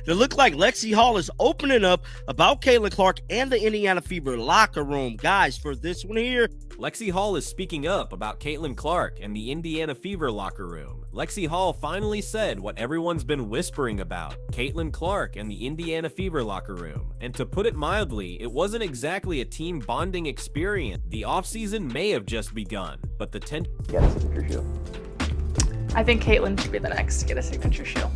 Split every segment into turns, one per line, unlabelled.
It looked like Lexie Hull is opening up about Caitlin Clark and the Indiana Fever locker room. Guys, for this one here,
Lexie Hull is speaking up about Caitlin Clark and the Indiana Fever locker room. Lexie Hull finally said what everyone's been whispering about, Caitlin Clark and the Indiana Fever locker room. And to put it mildly, it wasn't exactly a team bonding experience. The offseason may have just begun, but the
Get a signature shoe.
I think Caitlin should be the next to get a signature shoe.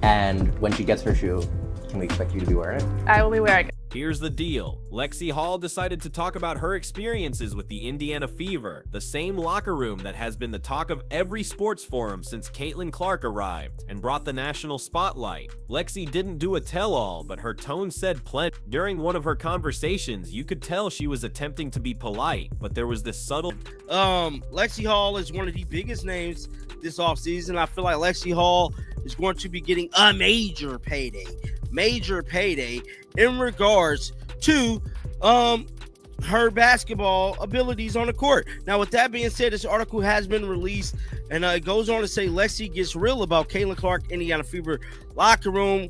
And when she gets her shoe, can we expect you to be wearing it?
I will be wearing it.
Here's the deal. Lexie Hull decided to talk about her experiences with the Indiana Fever, the same locker room that has been the talk of every sports forum since Caitlin Clark arrived and brought the national spotlight. Lexie didn't do a tell-all, but her tone said plenty. During one of her conversations, you could tell she was attempting to be polite, but there was this subtle...
Lexie Hull is one of the biggest names this offseason. I feel like Lexie Hull is going to be getting a major payday in regards to her basketball abilities on the court. Now, with that being said, this article has been released, and it goes on to say Lexie gets real about Caitlin Clark, Indiana Fever locker room,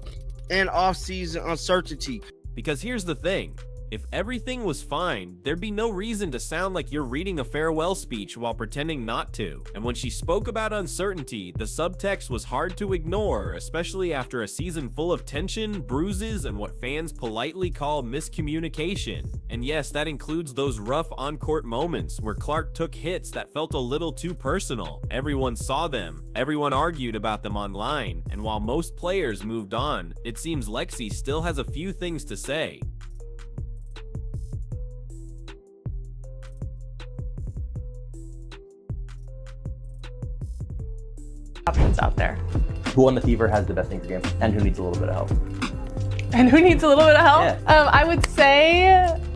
and offseason uncertainty.
Because here's the thing. If everything was fine, there'd be no reason to sound like you're reading a farewell speech while pretending not to. And when she spoke about uncertainty, the subtext was hard to ignore, especially after a season full of tension, bruises, and what fans politely call miscommunication. And yes, that includes those rough on-court moments where Clark took hits that felt a little too personal. Everyone saw them, everyone argued about them online, and while most players moved on, it seems Lexie still has a few things to say.
Options out there.
Who on the Fever has the best sneaker game and who needs a little bit of help?
And who needs a little bit of help?
Yeah.
I would say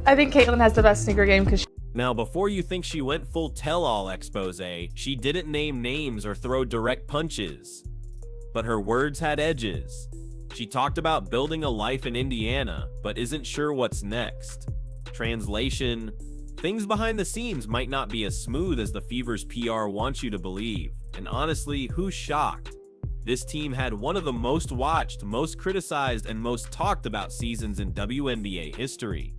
I think Caitlin has the best sneaker game because
Now, before you think she went full tell-all expose, she didn't name names or throw direct punches. But her words had edges. She talked about building a life in Indiana, but isn't sure what's next. Translation: things behind the scenes might not be as smooth as the Fever's PR wants you to believe. And honestly, who's shocked? This team had one of the most watched, most criticized, and most talked about seasons in WNBA history.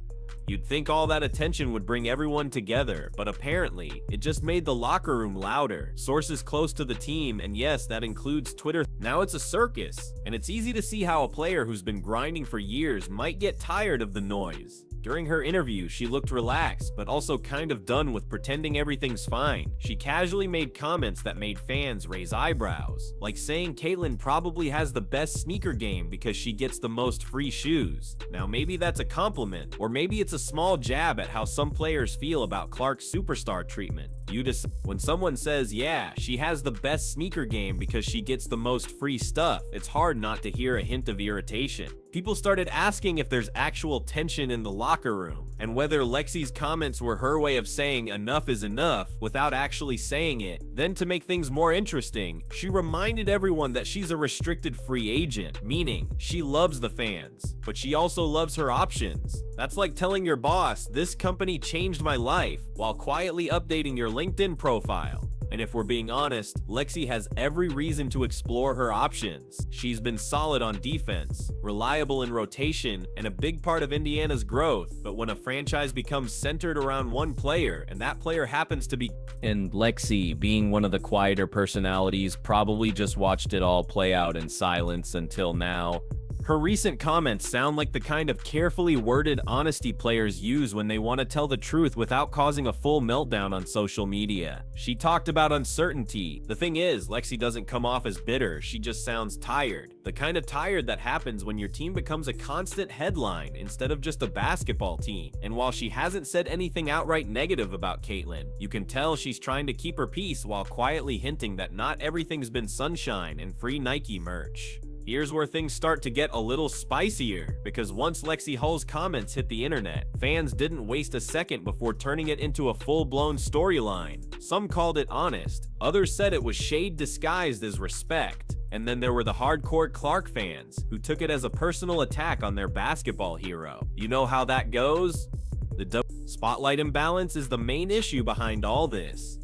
You'd think all that attention would bring everyone together, but apparently, it just made the locker room louder. Sources close to the team, and yes, that includes Twitter. Now it's a circus, and it's easy to see how a player who's been grinding for years might get tired of the noise. During her interview, she looked relaxed, but also kind of done with pretending everything's fine. She casually made comments that made fans raise eyebrows, like saying Caitlin probably has the best sneaker game because she gets the most free shoes. Now maybe that's a compliment, or maybe it's a small jab at how some players feel about Clark's superstar treatment. You decide. When someone says, yeah, she has the best sneaker game because she gets the most free stuff, it's hard not to hear a hint of irritation. People started asking if there's actual tension in the locker room, and whether Lexie's comments were her way of saying enough is enough without actually saying it. Then to make things more interesting, she reminded everyone that she's a restricted free agent, meaning she loves the fans, but she also loves her options. That's like telling your boss, this company changed my life, while quietly updating your LinkedIn profile. And if we're being honest, Lexie has every reason to explore her options. She's been solid on defense, reliable in rotation, and a big part of Indiana's growth. But when a franchise becomes centered around one player, and that player happens to be... And Lexie, being one of the quieter personalities, probably just watched it all play out in silence until now. Her recent comments sound like the kind of carefully worded honesty players use when they want to tell the truth without causing a full meltdown on social media. She talked about uncertainty. The thing is, Lexie doesn't come off as bitter, she just sounds tired. The kind of tired that happens when your team becomes a constant headline instead of just a basketball team. And while she hasn't said anything outright negative about Caitlin, you can tell she's trying to keep her peace while quietly hinting that not everything's been sunshine and free Nike merch. Here's where things start to get a little spicier, because once Lexie Hull's comments hit the internet, fans didn't waste a second before turning it into a full-blown storyline. Some called it honest, others said it was shade disguised as respect, and then there were the hardcore Clark fans, who took it as a personal attack on their basketball hero. You know how that goes? The spotlight imbalance is the main issue behind all this.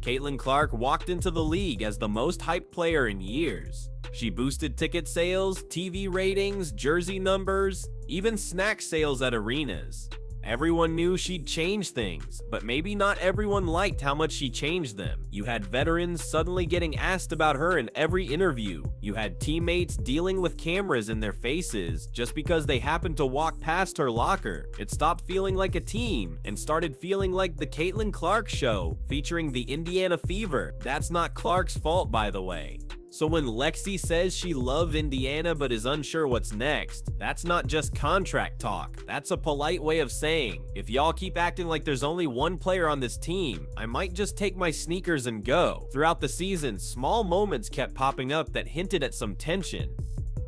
Caitlin Clark walked into the league as the most hyped player in years. She boosted ticket sales, TV ratings, jersey numbers, even snack sales at arenas. Everyone knew she'd change things, but maybe not everyone liked how much she changed them. You had veterans suddenly getting asked about her in every interview. You had teammates dealing with cameras in their faces just because they happened to walk past her locker. It stopped feeling like a team and started feeling like the Caitlin Clark Show, featuring the Indiana Fever. That's not Clark's fault, by the way. So when Lexie says she loves Indiana but is unsure what's next, that's not just contract talk. That's a polite way of saying, if y'all keep acting like there's only one player on this team, I might just take my sneakers and go. Throughout the season, small moments kept popping up that hinted at some tension.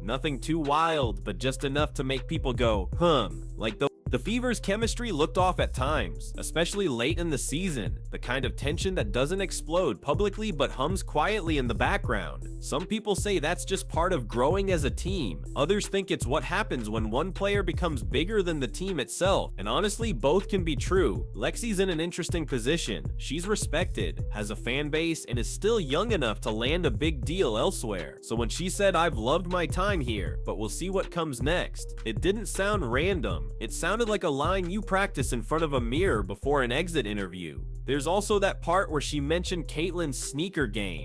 Nothing too wild, but just enough to make people go, like the Fever's chemistry looked off at times, especially late in the season, the kind of tension that doesn't explode publicly but hums quietly in the background. Some people say that's just part of growing as a team. Others think it's what happens when one player becomes bigger than the team itself. And honestly, both can be true. Lexie's in an interesting position. She's respected, has a fan base, and is still young enough to land a big deal elsewhere. So when she said, "I've loved my time here, but we'll see what comes next," it didn't sound random. It sounded like a line you practice in front of a mirror before an exit interview. There's also that part where she mentioned Caitlin's sneaker game.